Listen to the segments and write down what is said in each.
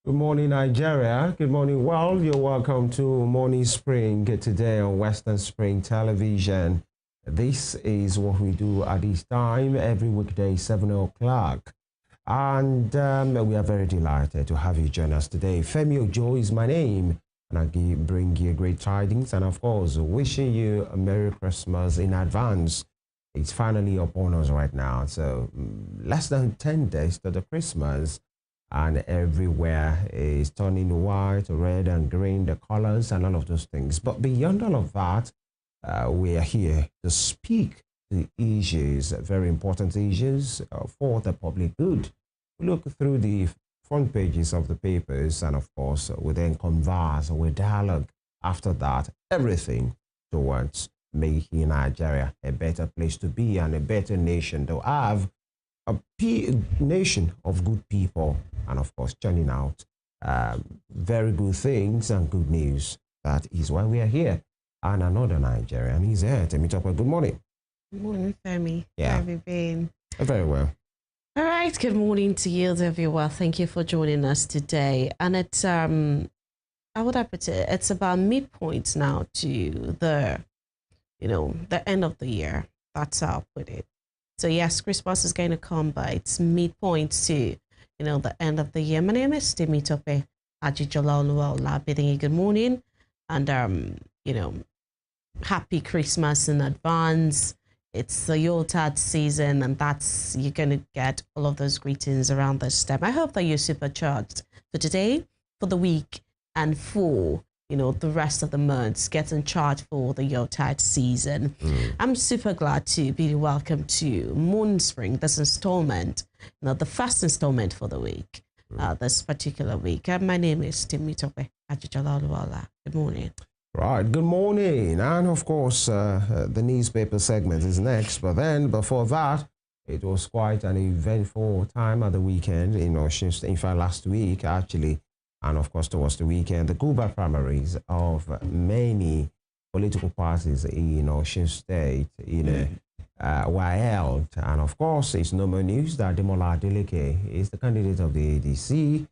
Good morning, Nigeria. Good morning, world. You're welcome to Morning Spring today on Western Spring Television. This is what we do at this time every weekday, 7 o'clock. And we are very delighted to have you join us today. Femi Ojo is my name, and I bring you great tidings and, of course, wishing you a Merry Christmas in advance. It's finally upon us right now. So, less than 10 days to the Christmas, and everywhere is turning white, red, and green, the colors, and all of those things. But beyond all of that, we are here to speak the issues, very important issues for the public good. We look through the front pages of the papers, and of course, we then converse, we dialogue after that, everything towards making Nigeria a better place to be and a better nation to have, a nation of good people, and of course churning out very good things and good news. That is why we are here. And another Nigerian is here to meet up. Good morning. Good morning, Femi. Yeah. How have you been? Very well. All right. Good morning to you, everyone. Thank you for joining us today. And it's how would I put it? It's about midpoint now to the end of the year. That's how I'll put it. So yes, Christmas is going to come, but it's midpoint to the end of the year. My name is Temitope Ajijola, bidding you good morning, and happy Christmas in advance. It's the Yuletide season, and you're going to get all of those greetings around this time. I hope that you're supercharged for today, for the week, and for the rest of the months, getting charged for the Yuletide season. I'm super glad to be welcome to Morning Spring, this installment, the first installment for the week, this particular week. My name is Temitope Ajijola. Good morning. Right, good morning. And of course, the newspaper segment is next. But then before that, it was quite an eventful time at the weekend, in fact, last week, actually. And of course, towards the weekend, the Cuba primaries of many political parties in Osun State, were held. And of course, it's no more news that Demola Adeleke is the candidate of the ADC.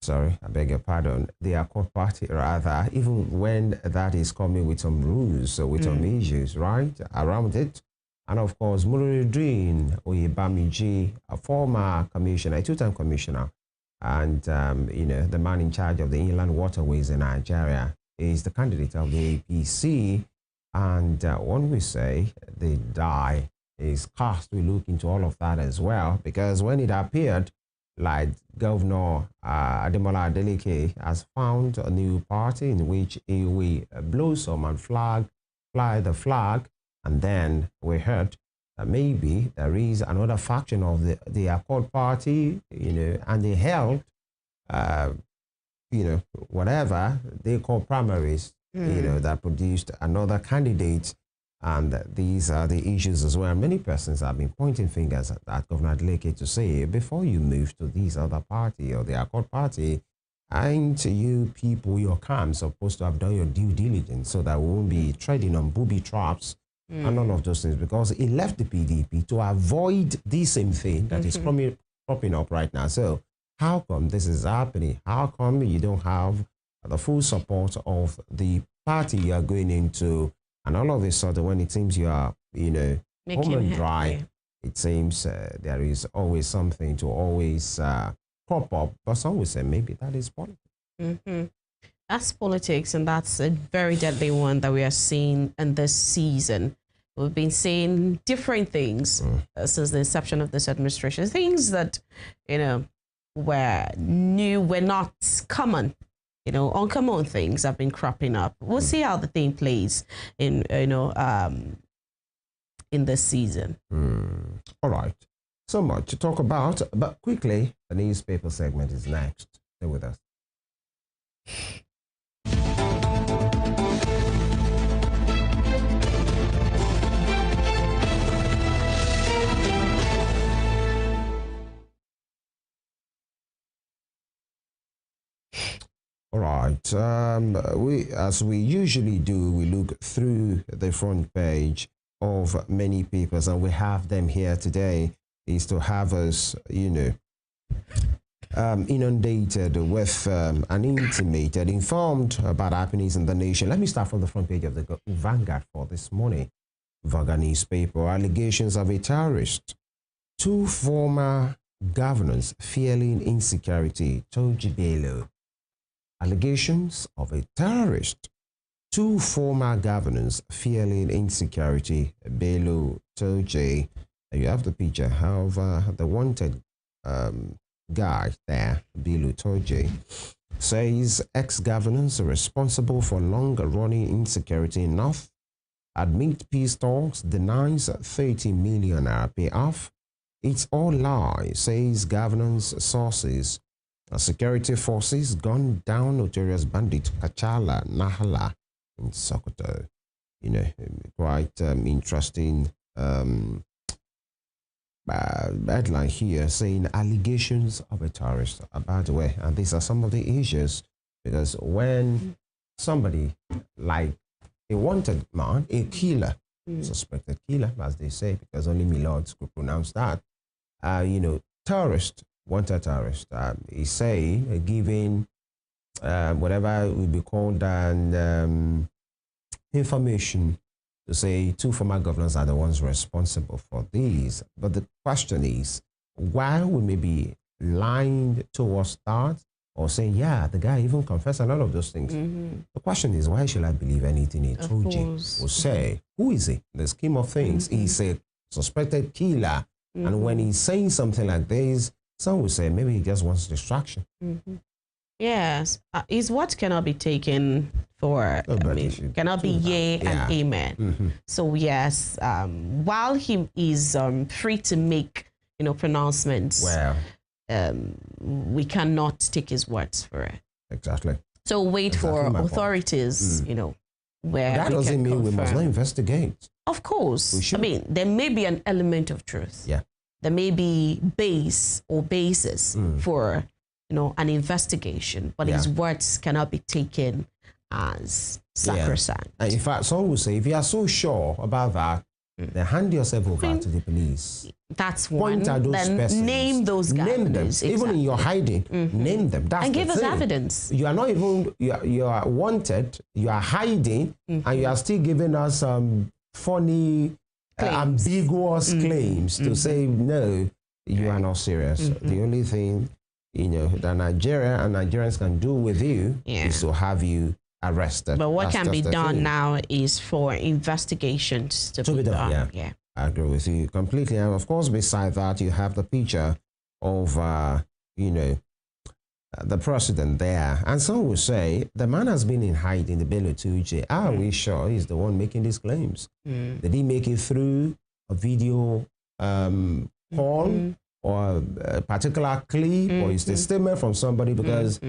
Sorry, I beg your pardon, the Accord Party, rather, even when that is coming with some rules, with some issues, right, around it. And of course, Muruddin Oyebamiji, a former commissioner, a two-time commissioner, and the man in charge of the inland waterways in Nigeria, is the candidate of the APC. And when we say the die is cast, we look into all of that as well, because when it appeared, like Governor Ademola Adeleke has found a new party in which he will blossom and fly the flag, and then we heard that maybe there is another faction of the Accord Party, and they held, whatever they call primaries, that produced another candidate. And these are the issues as well. Many persons have been pointing fingers at Governor Adeleke to say, before you move to this other party or the Accord Party, ain't you people, your camp, supposed to have done your due diligence so that we won't be treading on booby traps and all of those things, because he left the PDP to avoid the same thing that is popping up right now. So how come this is happening? How come you don't have the full support of the party you are going into? And all of a sudden, when it seems you are, home and dry, it seems there is always something to always crop up. But some will say maybe that is politics. That's politics, and that's a very deadly one that we are seeing in this season. We've been seeing different things since the inception of this administration. Things that, were new, were not common. Uncommon things have been cropping up. We'll see how the thing plays in this season. All right. So much to talk about, but quickly, the newspaper segment is next. Stay with us. All right. As we usually do, we look through the front page of many papers, and we have them here today, is to have us, inundated with and intimated, informed about happenings in the nation. Let me start from the front page of the Vanguard for this morning. Vanguard newspaper, allegations of a terrorist. 2 former governors fearing insecurity, Toji Bello. Allegations of a terrorist. 2 former governors fearing insecurity, Bello, Toji. You have the picture of the wanted guy there, Bello Toji, says ex-governors are responsible for longer-running insecurity in North. Admit peace talks, denies 30 million payoff. It's all lies, says governance sources. Security forces gunned down notorious bandit Kachala Nahala in Sokoto. You know, quite interesting headline here saying allegations of a terrorist. By the way, and these are some of the issues, because when somebody like a wanted man, a killer, suspected killer, as they say, because only Milords could pronounce that, you know, terrorist, wanted terrorist, is saying, giving whatever would be called an information to say 2 former governors are the ones responsible for these. But the question is, while we may be lying towards that or saying, yeah, the guy even confessed a lot of those things, the question is, why should I believe anything he told you will say? Who is he? In the scheme of things, he's a suspected killer. And when he's saying something like this, some will say maybe he just wants distraction. Yes, his words cannot be taken for, cannot be yea and amen. So yes, while he is free to make, you know, pronouncements, well, we cannot take his words for it. Exactly. So wait for authorities, you know, where that doesn't mean we must not investigate. Of course. I mean, there may be an element of truth. Yeah. There may be base or basis for, you know, an investigation, but his words cannot be taken as sacrosanct. And in fact, some will say, if you are so sure about that, then hand yourself over to the police. That's one. Point at those persons. Name those guys. Name them. Exactly. Even in your hiding, name them. That's and give us thing. Evidence. You are not even, you are wanted, you are hiding, and you are still giving us funny, ambiguous claims to say, no, you are not serious. The only thing, you know, that Nigeria and Nigerians can do with you is to have you arrested. But what can be done now is for investigations to be done. Yeah. I agree with you completely. And of course, beside that, you have the picture of, you know, the president there. And some will say, the man has been in hiding, the Bello Tuji. Are we sure he's the one making these claims? Did he make it through a video call or a particular clip or is the statement from somebody? Because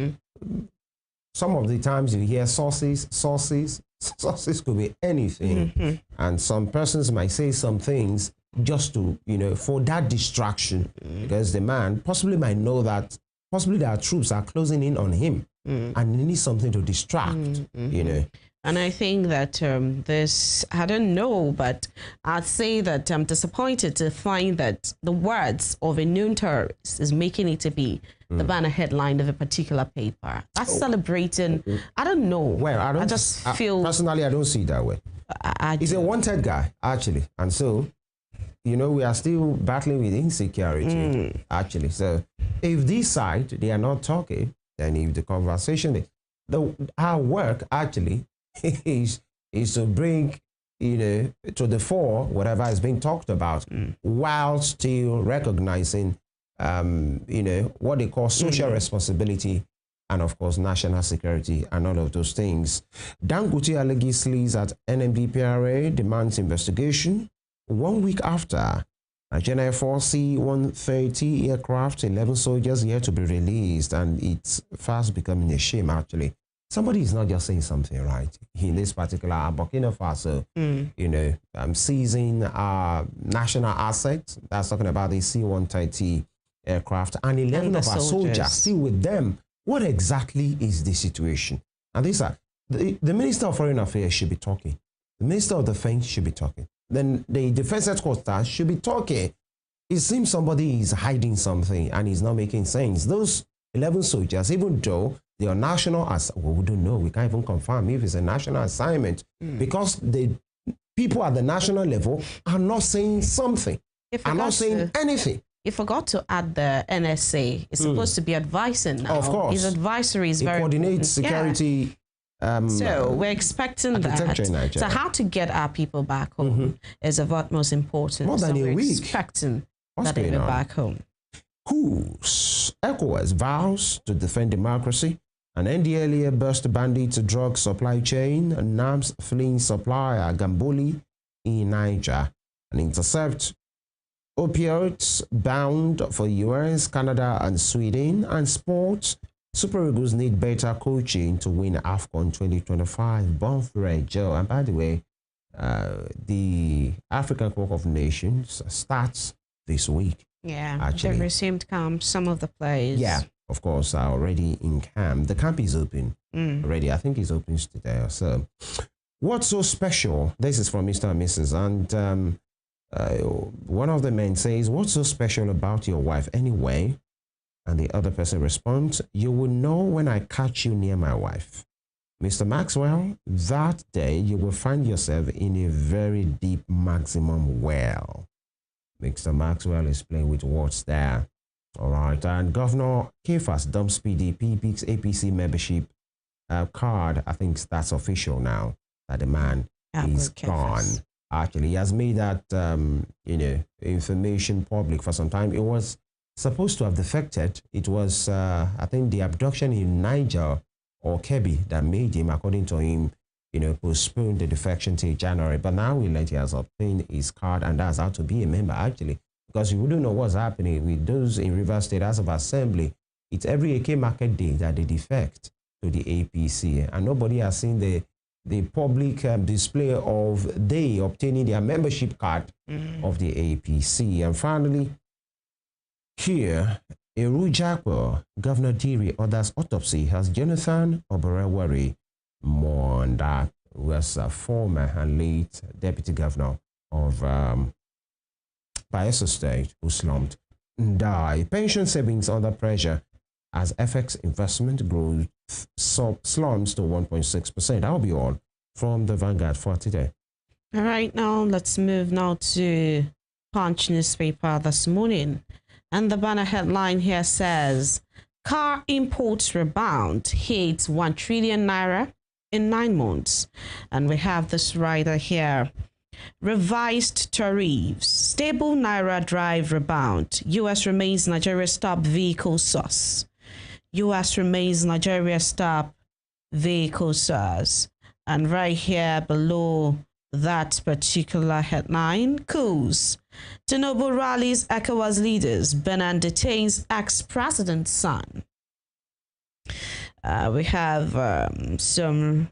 some of the times you hear sources could be anything. And some persons might say some things just to, you know, for that distraction, because the man possibly might know that possibly their troops are closing in on him and he needs something to distract, you know. And I think that this, I don't know, but I'd say that I'm disappointed to find that the words of a known terrorist is making it to be the banner headline of a particular paper. That's celebrating, I don't know. Well, I feel... Personally, I don't see it that way. He's a wanted guy, actually. And so, you know, we are still battling with insecurity, actually. So if this side, they are not talking, then if the conversation is... Our work, actually, is to bring, you know, to the fore whatever is being talked about, while still recognizing, you know, what they call social responsibility and, of course, national security and all of those things. Dangote alleges at NMDPRA demands investigation. 1 week after, Nigerian Air Force C-130 aircraft, 11 soldiers yet to be released, and it's fast becoming a shame, actually. Somebody is not just saying something right. In this particular Burkina Faso, you know, seizing national assets. That's talking about the C-130 aircraft and 11 of our soldiers still with them. What exactly is the situation? And these are the Minister of Foreign Affairs should be talking. The Minister of Defense should be talking. Then the Defense Headquarters should be talking. It seems somebody is hiding something and is not making sense. Those 11 soldiers, even though they are national, well, we don't know, we can't even confirm if it's a national assignment, because the people at the national level are not saying something, are not saying anything. You forgot to add the NSA. It's supposed to be advising now. Of course. His advisory is very coordinates security. So we're expecting that. So how to get our people back home is of utmost importance. More than a week. Expecting that they'll be back home. Whose ECOWAS vows to defend democracy, and NDLEA burst bandits drug supply chain, and NAMS fleeing supplier Gamboli in Niger, and intercept opioids bound for US, Canada, and Sweden, and sports. Super Eagles need better coaching to win AFCON 2025. Bonfrey Joe. And by the way, the African Cup of Nations starts this week. Yeah, actually. they've resumed camp. Some of the players. Yeah, of course, are already in camp. The camp is open already. I think it opens today or so. What's so special? This is from Mr. and Mrs. And one of the men says, what's so special about your wife anyway? And the other person responds, you will know when I catch you near my wife. Mr. Maxwell, that day you will find yourself in a very deep maximum well. Mr. Maxwell is playing with words there. All right. And Governor Kefas dumps PDP, picks APC membership card. I think that's official now that the man is gone. Actually, he has made that, information public for some time. It was supposed to have defected. It was, I think, the abduction in Niger or Kebbi that made him, according to him, postpone the defection till January. But now we learned he has obtained his card, and that's how to be a member, actually. Because you wouldn't know what's happening with those in Rivers State House of Assembly. It's every AK market day that they defect to the APC, and nobody has seen the public display of they obtaining their membership card of the APC. And finally, here, Erujakpo, Governor Diri orders autopsy has Jonathan Oborewari. More on that, was a former and late deputy governor of Bayelsa State who slumped and died. Pension savings under pressure as FX investment growth slumps to 1.6%. That'll be all from the Vanguard for today. All right, now let's move now to Punch newspaper this morning. And the banner headline here says, car imports rebound, hits 1 trillion naira in 9 months. And we have this rider here. Revised tariffs, stable naira drive rebound. U.S. remains Nigeria's top vehicle source. U.S. remains Nigeria's top vehicle source. And right here below that particular headline, coups. Tinubu rallies ECOWAS leaders. Benin detains ex-president's son. We have some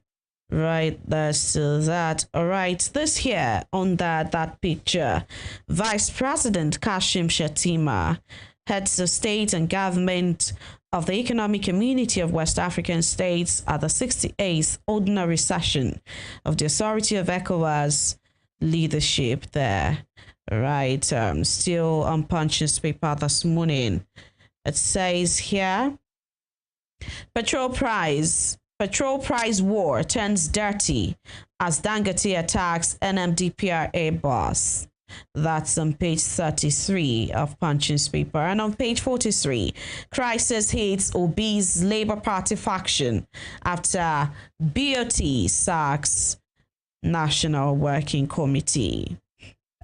right there to that. All right, this here on that picture, Vice President Kashim Shettima, heads of state and government of the Economic Community of West African States at the 68th Ordinary Session of the Authority of ECOWAS leadership there. All right, still on Punch newspaper this morning. It says here, petrol price war turns dirty as Dangote attacks NMDPRA boss. That's on page 33 of Punch newspaper. And on page 43, crisis hits Obi's Labour Party faction after BOT sacks National Working Committee.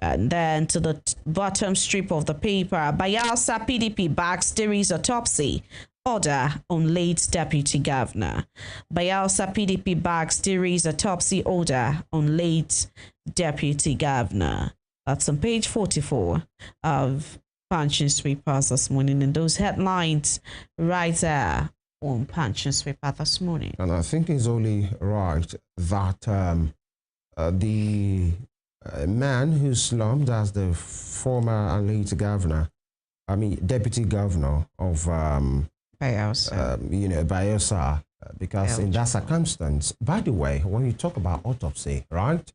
And then to the bottom strip of the paper, Bayelsa PDP backs Diri's autopsy order on late deputy governor. Bayelsa PDP backs Diri's autopsy order on late deputy governor. That's on page 44 of Punch newspaper this morning. And those headlines right there on Punch newspaper this morning. And I think it's only right that the man who slumped as the former and late governor, deputy governor of Bayelsa. Bayelsa, because in that circumstance, by the way, when you talk about autopsy, right,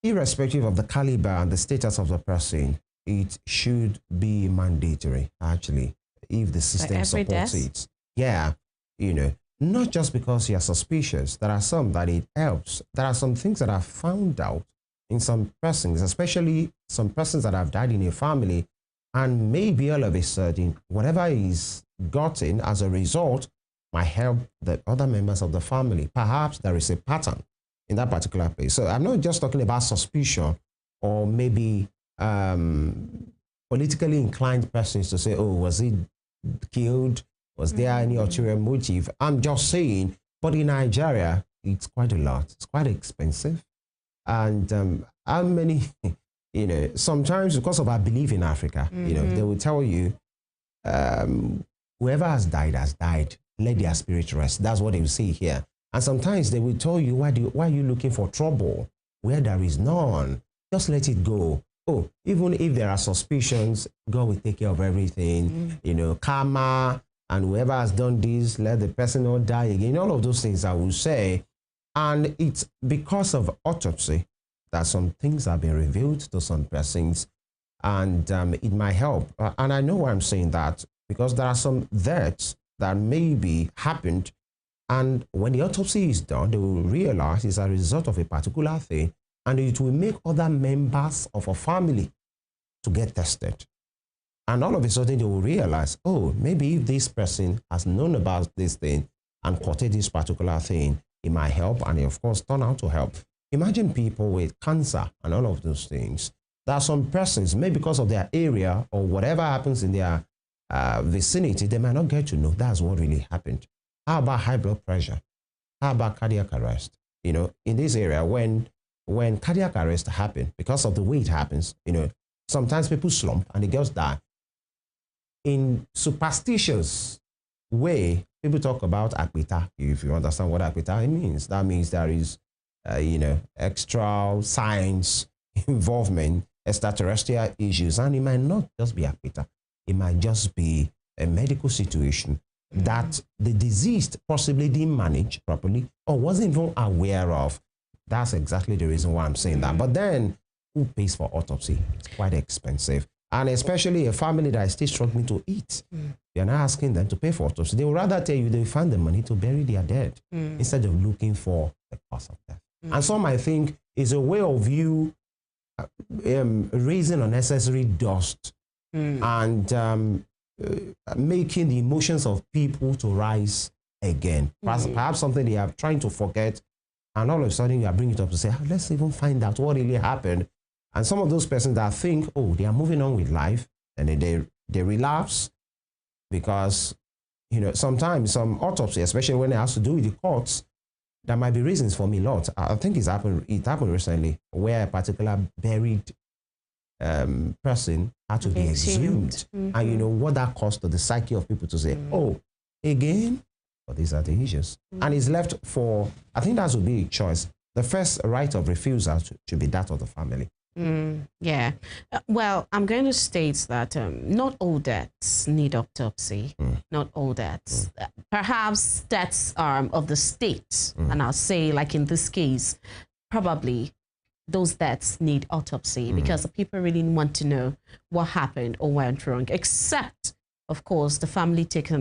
irrespective of the caliber and the status of the person, it should be mandatory, actually. if the system every supports death? it. Yeah, you know, not just because you're suspicious. There are some that it helps. There are some things that I've found out in some persons, especially some persons that have died in a family, and maybe all of a sudden, whatever is gotten as a result might help the other members of the family. Perhaps there is a pattern in that particular place. So I'm not just talking about suspicion or maybe politically inclined persons to say, oh, was he killed? Was there any ulterior motive? I'm just saying, but in Nigeria, it's quite a lot. It's quite expensive. And how many, you know, sometimes because of our belief in Africa, you know, they will tell you, whoever has died, let their spirit rest. That's what they will say here. And sometimes they will tell you, why are you looking for trouble where there is none? Just let it go. Oh, even if there are suspicions, God will take care of everything. You know, karma, and whoever has done this, let the person not die again. All of those things I will say. And it's because of autopsy that some things have been revealed to some persons, and it might help. And I know why I'm saying that, because there are some deaths that maybe happened, and when the autopsy is done, they will realize it's a result of a particular thing, and it will make other members of a family to get tested. And all of a sudden, they will realize, oh, maybe if this person has known about this thing and quoted this particular thing, it might help, and it, of course, turn out to help. Imagine people with cancer and all of those things. There are some persons, maybe because of their area or whatever happens in their vicinity, they might not get to know that's what really happened. How about high blood pressure? How about cardiac arrest? You know, in this area, when cardiac arrest happens, because of the way it happens, you know, sometimes people slump and the girls die. In superstitious way, people talk about akpita. If you understand what akpita means, that means there is, you know, extra science involvement, extraterrestrial issues, and it might not just be akpita. It might just be a medical situation that the deceased possibly didn't manage properly or wasn't even aware of. That's exactly the reason why I'm saying that. But then, who pays for autopsy? It's quite expensive. And especially a family that is still struggling to eat. You're not asking them to pay for autopsy. They would rather tell you they find the money to bury their dead instead of looking for the cause of death. And some might think it's a way of you raising unnecessary dust and making the emotions of people to rise again. Perhaps something they are trying to forget, and all of a sudden you are bringing it up to say, let's even find out what really happened. And some of those persons that think, oh, they are moving on with life, and they relapse because, you know, sometimes some autopsy, especially when it has to do with the courts, there might be reasons for me lot. I think it happened recently where a particular buried person had to be exhumed. And you know what that caused to the psyche of people to say, oh, again? But these are the issues. And it's left for, I think that would be a choice. The first right of refusal should be that of the family. Yeah. Well, I'm going to state that not all deaths need autopsy. Not all deaths. Perhaps deaths of the state. And I'll say, like in this case, probably those deaths need autopsy because the people really want to know what happened or went wrong, except, of course, the family takes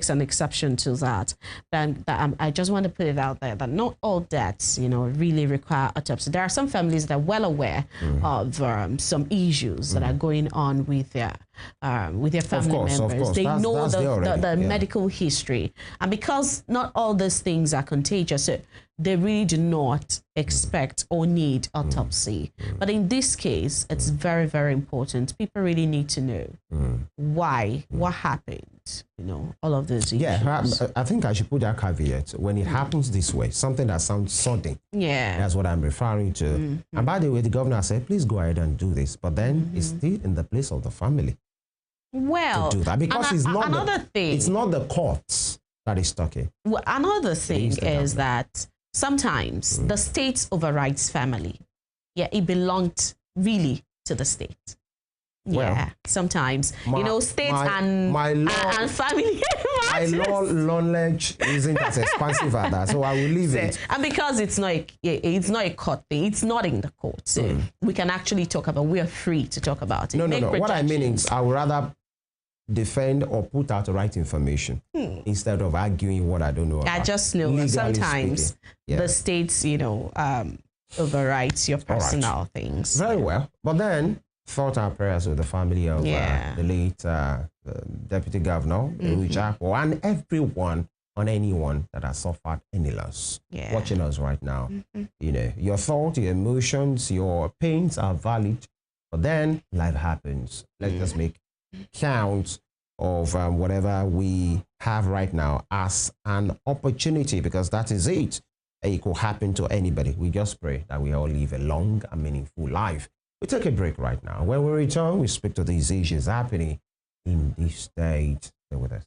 an exception to that. But I just want to put it out there that not all deaths, you know, really require autopsy. There are some families that are well aware of some issues that are going on with their family members. Of course. They know the medical history. And because not all these things are contagious, they really do not expect or need autopsy. But in this case, it's very, very important. People really need to know why, what happened, you know, all of those issues. Yeah, I think I should put that caveat. When it happens this way, something that sounds sudden, that's what I'm referring to. And by the way, the governor said, please go ahead and do this. But then it's still in the place of the family to do that. Because it's not the courts that is talking. Well, another thing is that sometimes the state overrides family. Yeah, it belonged really to the state. Yeah, sometimes, you know, state and family. My law knowledge isn't as expansive as that, so I will leave it. And because it's not a court thing, it's not in the court, so we can actually talk about. We are free to talk about it. No. What I mean is, I would rather defend or put out the right information instead of arguing what I don't know about. I just know Legally sometimes speaking. Yeah. the states, overwrites your personal things. Very well. But then, thought our prayers with the family of the late Deputy Governor, and everyone on anyone that has suffered any loss. Watching us right now. Your thoughts, your emotions, your pains are valid. But then, life happens. Let's just make count of whatever we have right now as an opportunity, because that is it. It could happen to anybody. We just pray that we all live a long and meaningful life. We take a break right now. When we return, we speak to these issues happening in this state. Stay with us.